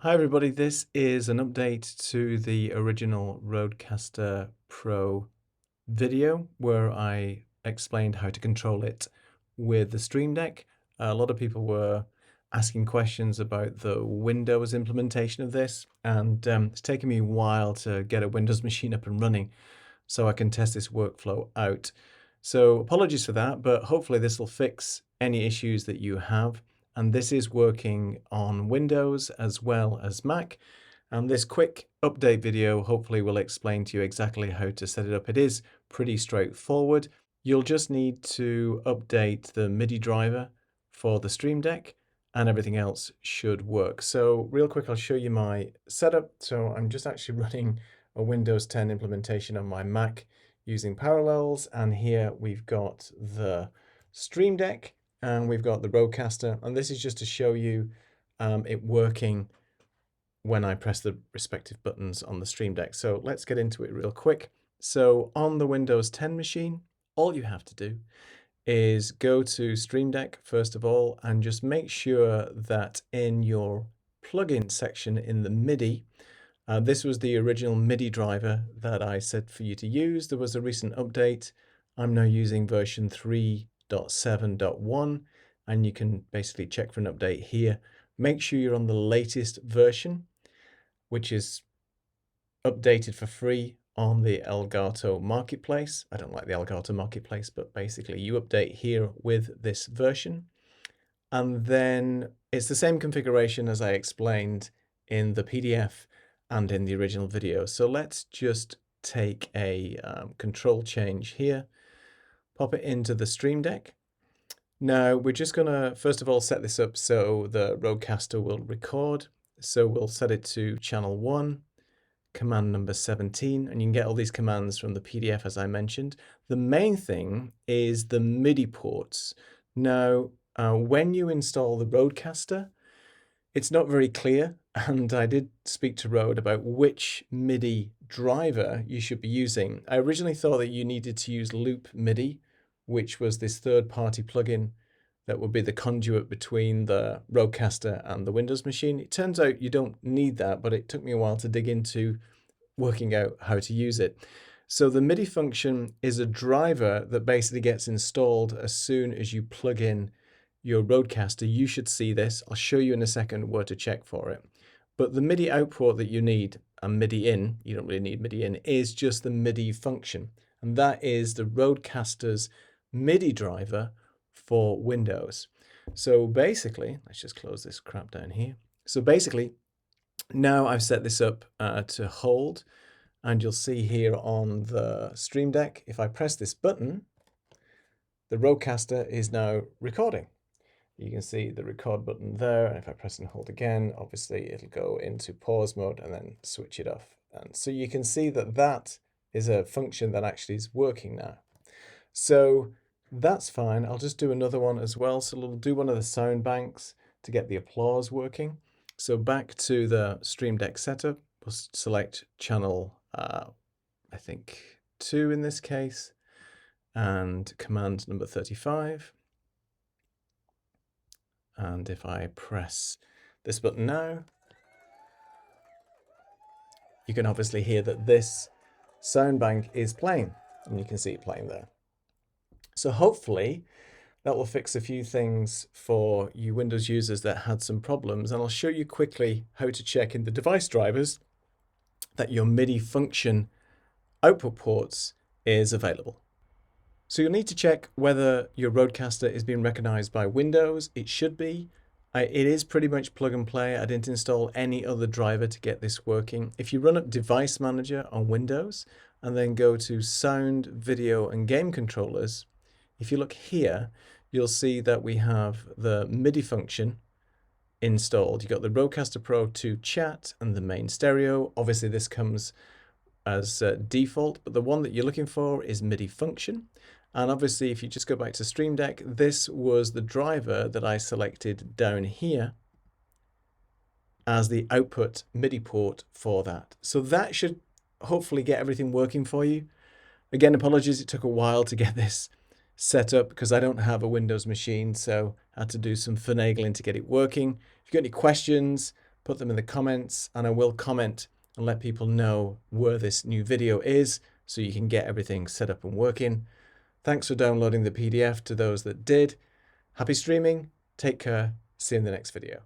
Hi everybody, this is an update to the original Rodecaster Pro video where I explained how to control it with the Stream Deck. A lot of people were asking questions about the Windows implementation of this, and it's taken me a while to get a Windows machine up and running so I can test this workflow out. So apologies for that, but hopefully this will fix any issues that you have. And this is working on Windows as well as Mac. And this quick update video hopefully will explain to you exactly how to set it up. It is pretty straightforward. You'll just need to update the MIDI driver for the Stream Deck and everything else should work. So real quick, I'll show you my setup. So I'm just actually running a Windows 10 implementation on my Mac using Parallels. And here we've got the Stream Deck and we've got the Rodecaster, and this is just to show you it working when I press the respective buttons on the Stream Deck. So let's get into it real quick. So on the Windows 10 machine, all you have to do is go to Stream Deck first of all, and just make sure that in your plugin section in the MIDI, this was the original MIDI driver that I said for you to use. There was a recent update. I'm now using version 3.7.1, and you can basically check for an update here. Make sure you're on the latest version, which is updated for free on the Elgato Marketplace. I don't like the Elgato Marketplace, but basically you update here with this version. And then it's the same configuration as I explained in the PDF and in the original video. So let's just take a control change here, pop it into the Stream Deck. Now we're just gonna first of all set this up so the Rodecaster will record. So we'll set it to channel 1, command number 17, and you can get all these commands from the PDF as I mentioned. The main thing is the MIDI ports. Now when you install the Rodecaster, it's not very clear, and I did speak to Rode about which MIDI driver you should be using. I originally thought that you needed to use Loop MIDI, which was this third-party plugin that would be the conduit between the Rodecaster and the Windows machine. It turns out you don't need that, but it took me a while to dig into working out how to use it. So the MIDI function is a driver that basically gets installed as soon as you plug in your Rodecaster. You should see this. I'll show you in a second where to check for it. But the MIDI output that you need, and MIDI in, you don't really need MIDI in, is just the MIDI function. And that is the Rodecaster's MIDI driver for Windows. So basically, let's just close this crap down here. So basically, now I've set this up to hold, and you'll see here on the Stream Deck, if I press this button, the Rodecaster is now recording. You can see the record button there, and if I press and hold again, obviously it'll go into pause mode and then switch it off. And so you can see that that is a function that actually is working now. So that's fine. I'll just do another one as well. So we'll do one of the sound banks to get the applause working. So back to the Stream Deck setup, we'll select channel, I think 2 in this case, and command number 35. And if I press this button now, you can obviously hear that this sound bank is playing, and you can see it playing there. So hopefully that will fix a few things for you Windows users that had some problems, and I'll show you quickly how to check in the device drivers that your MIDI function output ports is available. So you'll need to check whether your Rodecaster is being recognized by Windows. It should be. It is pretty much plug and play. I didn't install any other driver to get this working. If you run up Device Manager on Windows and then go to Sound, Video, and Game Controllers, if you look here, you'll see that we have the MIDI function installed. You've got the Rodecaster Pro 2 chat and the main stereo. Obviously this comes as default, but the one that you're looking for is MIDI function. And obviously, if you just go back to Stream Deck, this was the driver that I selected down here as the output MIDI port for that. So that should hopefully get everything working for you. Again, apologies, it took a while to get this set up because I don't have a Windows machine, so I had to do some finagling to get it working. If you've got any questions, put them in the comments, and I will comment and let people know where this new video is so you can get everything set up and working. Thanks for downloading the PDF to those that did. Happy streaming, take care, see you in the next video.